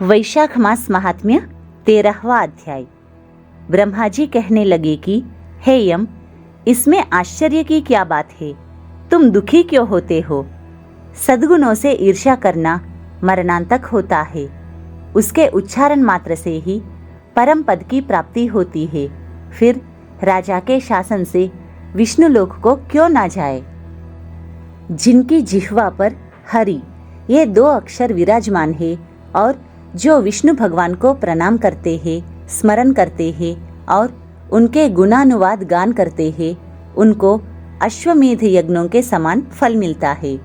वैशाख मास महात्म्य 13वां अध्याय। ब्रह्मा जी कहने लगे कि हे यम, इसमें आश्चर्य की क्या बात है? तुम दुखी क्यों होते हो? सद्गुणों से ईर्ष्या करना मरणांतक होता है। उसके उच्चारण मात्र से ही परम पद की प्राप्ति होती है। फिर राजा के शासन से विष्णु लोक को क्यों ना जाए? जिनकी जिह्वा पर हरि ये 2 अक्षर विराजमान है और जो विष्णु भगवान को प्रणाम करते हैं, स्मरण करते हैं और उनके गुणानुवाद गान करते हैं, उनको अश्वमेध यज्ञों के समान फल मिलता है।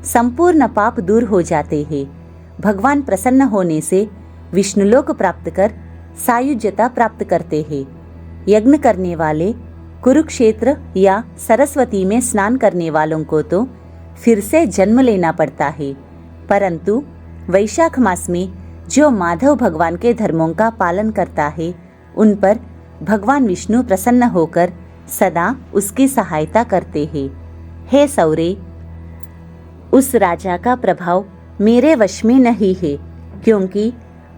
संपूर्ण पाप दूर हो जाते हैं। भगवान प्रसन्न होने से विष्णुलोक प्राप्त कर सायुज्यता प्राप्त करते हैं। यज्ञ करने वाले कुरुक्षेत्र या सरस्वती में स्नान करने वालों को तो फिर से जन्म लेना पड़ता है, परंतु वैशाख मास में जो माधव भगवान के धर्मों का पालन करता है, उन पर भगवान विष्णु प्रसन्न होकर सदा उसकी सहायता करते हैं। हे सौरे, उस राजा का प्रभाव मेरे वश में नहीं है, क्योंकि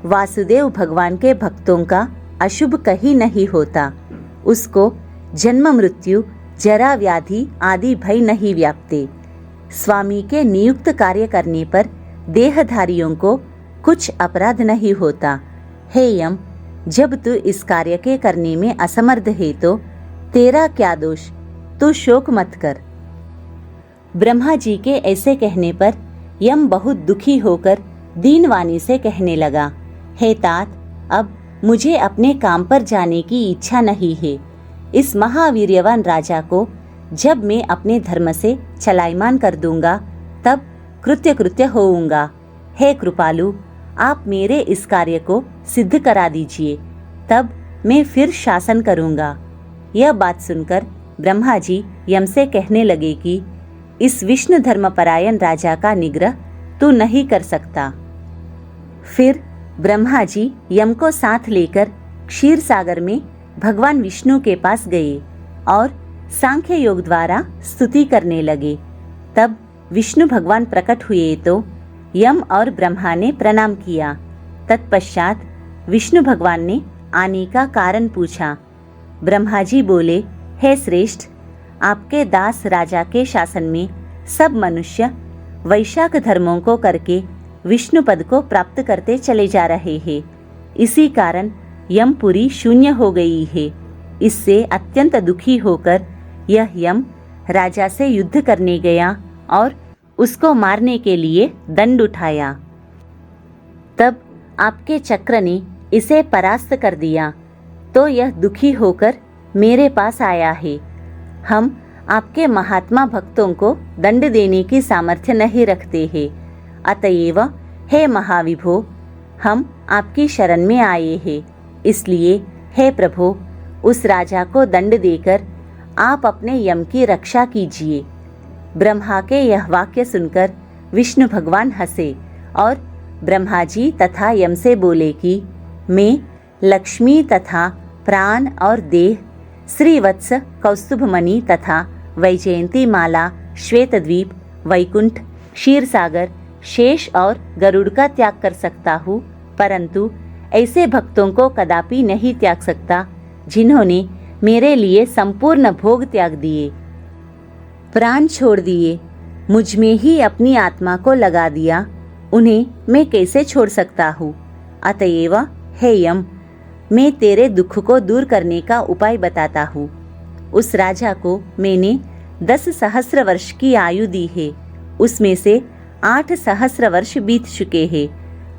वासुदेव भगवान के भक्तों का अशुभ कहीं नहीं होता। उसको जन्म मृत्यु जरा व्याधि आदि भय नहीं व्यापते। स्वामी के नियुक्त कार्य करने पर देहधारियों को कुछ अपराध नहीं होता। हे यम, जब तू इस कार्य के करने में असमर्थ है तो तेरा क्या दोष? तू शोक मत कर। ब्रह्मा जी के ऐसे कहने पर यम बहुत दुखी होकर दीनवाणी से कहने लगा, हे तात, अब मुझे अपने काम पर जाने की इच्छा नहीं है। इस महावीर्यवान राजा को जब मैं अपने धर्म से चलायमान कर दूंगा, तब कृत्य होऊंगा। हे कृपालु, आप मेरे इस कार्य को सिद्ध करा दीजिए, तब मैं फिर शासन करूंगा। यह बात सुनकर ब्रह्मा जी यम से कहने लगे कि इस विष्णु धर्मपरायण राजा का निग्रह तू नहीं कर सकता। फिर ब्रह्मा जी यम को साथ लेकर क्षीर सागर में भगवान विष्णु के पास गए और सांख्य योग द्वारा स्तुति करने लगे। तब विष्णु भगवान प्रकट हुए तो यम और ब्रह्मा ने प्रणाम किया। तत्पश्चात विष्णु भगवान ने आने का कारण पूछा। ब्रह्मा जी बोले, हे श्रेष्ठ, आपके दास राजा के शासन में सब मनुष्य वैशाख धर्मों को करके विष्णु पद को प्राप्त करते चले जा रहे हैं। इसी कारण यमपुरी शून्य हो गई है। इससे अत्यंत दुखी होकर यह यम राजा से युद्ध करने गया और उसको मारने के लिए दंड उठाया। तब आपके चक्र ने इसे परास्त कर दिया, तो यह दुखी होकर मेरे पास आया है। हम आपके महात्मा भक्तों को दंड देने की सामर्थ्य नहीं रखते हैं, अतएव हे महाविभो, हम आपकी शरण में आए हैं। इसलिए हे प्रभु, उस राजा को दंड देकर आप अपने यम की रक्षा कीजिए। ब्रह्मा के यह वाक्य सुनकर विष्णु भगवान हंसे और ब्रह्मा जी तथा यम से बोले कि मैं लक्ष्मी तथा प्राण और देह, श्रीवत्स, कौस्तुभमणि तथा वैजयंती माला, श्वेतद्वीप, वैकुंठ, क्षीरसागर, शेष और गरुड़ का त्याग कर सकता हूँ, परंतु ऐसे भक्तों को कदापि नहीं त्याग सकता जिन्होंने मेरे लिए संपूर्ण भोग त्याग दिए, प्राण छोड़ दिए, मुझ में ही अपनी आत्मा को लगा दिया। उन्हें मैं कैसे छोड़ सकता हूँ? अतएव हे यम, मैं तेरे दुख को दूर करने का उपाय बताता हूँ। उस राजा को मैंने 10 सहस्र वर्ष की आयु दी है। उसमें से 8 सहस्र वर्ष बीत चुके हैं।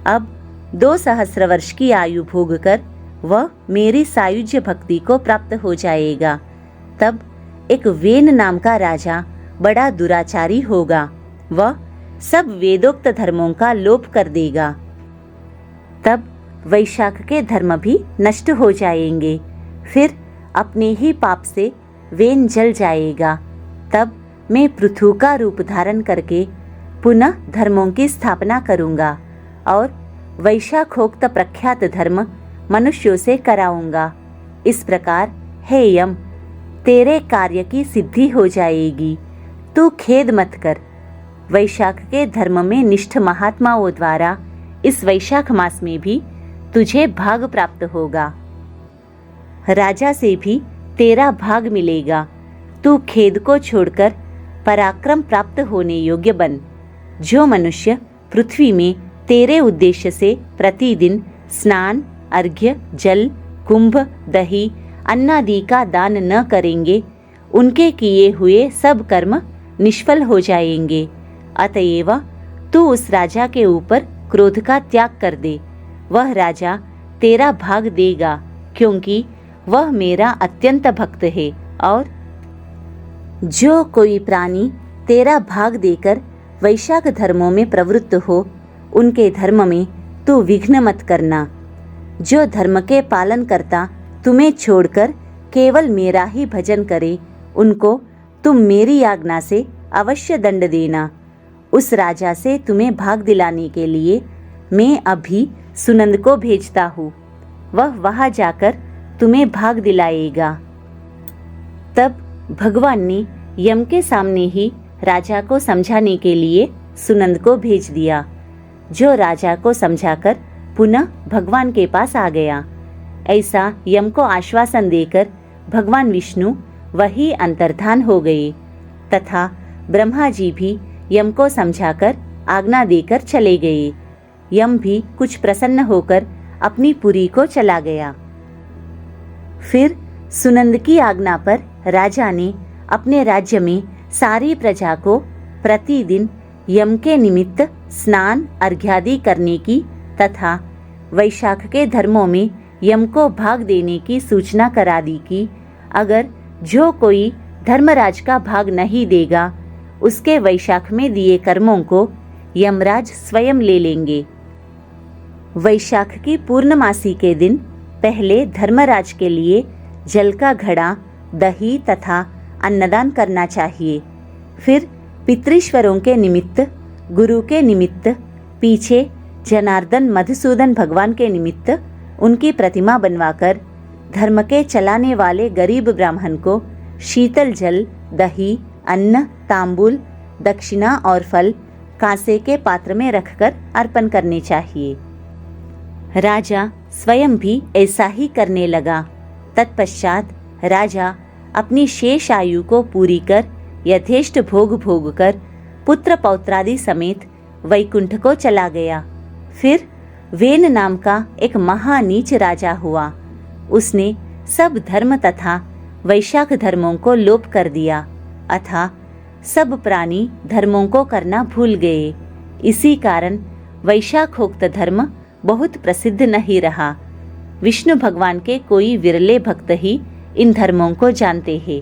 अब 2 सहस्र वर्ष की आयु भोग कर वह मेरी सायुज्य भक्ति को प्राप्त हो जाएगा। तब एक वेन नाम का राजा बड़ा दुराचारी होगा। वह सब वेदोक्त धर्मों का लोप कर देगा। तब वैशाख के धर्म भी नष्ट हो जाएंगे। फिर अपने ही पाप से वेन जल जाएगा। तब मैं पृथु का रूप धारण करके पुनः धर्मों की स्थापना करूंगा और वैशाखोक्त प्रख्यात धर्म मनुष्यों से कराऊंगा। इस प्रकार हे यम, तेरे कार्य की सिद्धि हो जाएगी। तू खेद मत कर। वैशाख के धर्म में निष्ठ महात्माओं द्वारा इस वैशाख मास में भी तुझे भाग प्राप्त होगा। राजा से भी तेरा भाग मिलेगा। तू खेद को छोड़कर पराक्रम प्राप्त होने योग्य बन। जो मनुष्य पृथ्वी में तेरे उद्देश्य से प्रतिदिन स्नान, अर्घ्य, जल, कुंभ, दही, अन्नादि का दान न करेंगे, उनके किए हुए सब कर्म निष्फल हो जाएंगे। अतएव तू उस राजा के ऊपर क्रोध का त्याग कर दे। वह राजा तेरा भाग देगा, क्योंकि वह मेरा अत्यंत भक्त है। और जो कोई प्राणी तेरा भाग देकर वैशाख धर्मों में प्रवृत्त हो, उनके धर्म में तू विघ्न मत करना। जो धर्म के पालन करता तुम्हें छोड़कर केवल मेरा ही भजन करे, उनको तुम मेरी आज्ञा से अवश्य दंड देना। उस राजा से तुम्हें भाग दिलाने के लिए मैं अभी सुनंद को भेजता हूँ। वह वहां जाकर तुम्हें भाग दिलाएगा। तब भगवान ने यम के सामने ही राजा को समझाने के लिए सुनंद को भेज दिया, जो राजा को समझाकर पुनः भगवान के पास आ गया। ऐसा यम को आश्वासन देकर भगवान विष्णु वही अंतर्धान हो गए तथा ब्रह्मा जी भी यम को समझाकर आज्ञा देकर चले गए। यम भी कुछ प्रसन्न होकर अपनी पुरी को चला गया। फिर सुनंद की आज्ञा पर राजा ने अपने राज्य में सारी प्रजा को प्रतिदिन यम के निमित्त स्नान, अर्घ्यादि करने की तथा वैशाख के धर्मों में यम को भाग देने की सूचना करा दी कि अगर जो कोई धर्मराज का भाग नहीं देगा, उसके वैशाख में दिए कर्मों को यमराज स्वयं ले लेंगे। वैशाख की पूर्णमासी के दिन पहले धर्मराज के लिए जल का घड़ा, दही तथा अन्नदान करना चाहिए। फिर पितृश्वरों के निमित्त, गुरु के निमित्त, पीछे जनार्दन मधुसूदन भगवान के निमित्त उनकी प्रतिमा बनवाकर धर्म के चलाने वाले गरीब ब्राह्मण को शीतल जल, दही, अन्न, तांबूल, दक्षिणा और फल कांसे के पात्र में रखकर अर्पण करने चाहिए। राजा स्वयं भी ऐसा ही करने लगा। तत्पश्चात राजा अपनी शेष आयु को पूरी कर यथेष्ट भोग भोग कर पुत्र पौत्रादि समेत वैकुंठ को चला गया। फिर वेन नाम का एक महानीच राजा हुआ। उसने सब धर्म तथा वैशाख धर्मों को लोप कर दिया अथा सब प्राणी धर्मों को करना भूल गए। इसी कारण वैशाखोक्त धर्म बहुत प्रसिद्ध नहीं रहा। विष्णु भगवान के कोई विरले भक्त ही इन धर्मों को जानते हैं।